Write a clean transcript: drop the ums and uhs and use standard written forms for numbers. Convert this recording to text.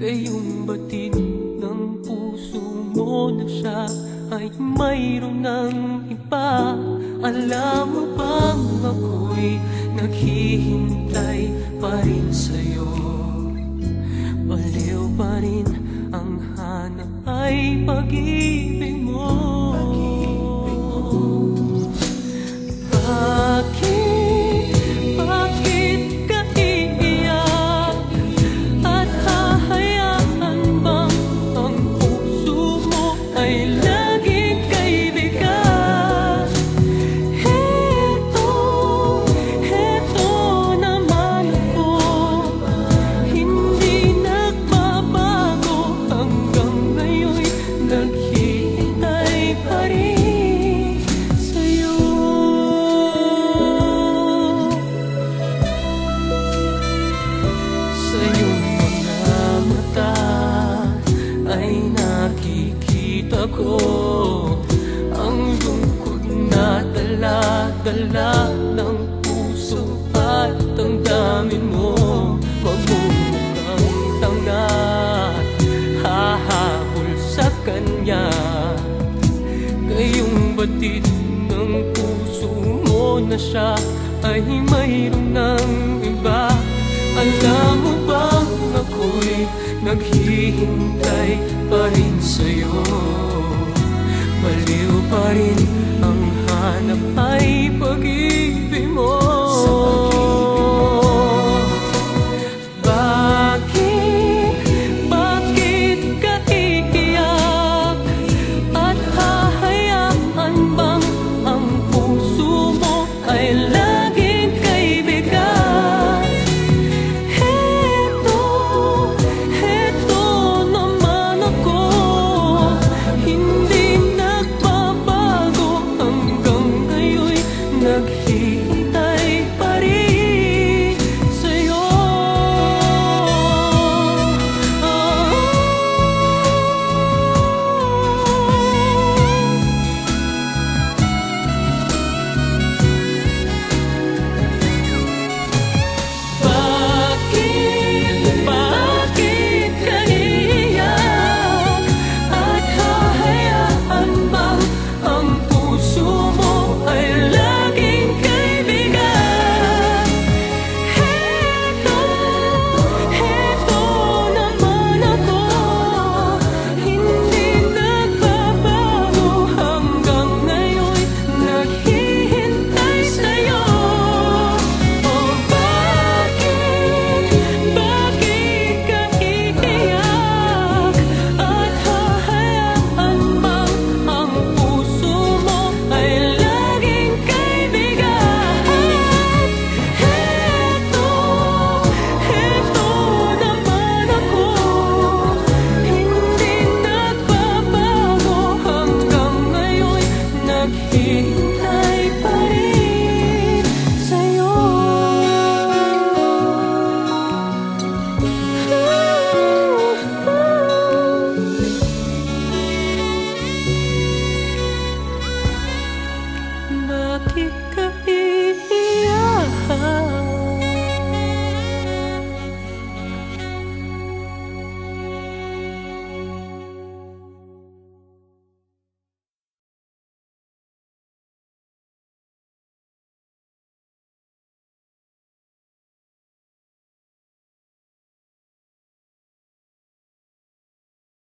Ngayong batid ng puso mo na siya ay mayroon ng iba. Alam mo bang ako'y naghihintay pa rin sa'yo? Baliw pa rin ang hanap ay pag-ibig mo. Bakit ka iiyak? At hahayaan bang ang puso mo ay laging kaibigan? Heto naman ako, hindi nagbabago. Hanggang ngayon'y naghihintay pa rin sa'yo. Sa iyong mga mata ay nakikita ko ang lungkot na dala-dala ng puso at damdamin mo. Magmumukhang tanga at hahabol sa kanya. Ngayong batid ng puso mo na siya ay mayroon ng iba. Alam mo bang ako'y naghihintay pa rin sa'yo? Baliw pa rin ang hanap ay pag-ibig mo. Bakit ka iiyak? At hahayaan bang ang puso mo ay laging kaibigan? Heto naman ako, hindi nagbabago. Hanggang ngayon'y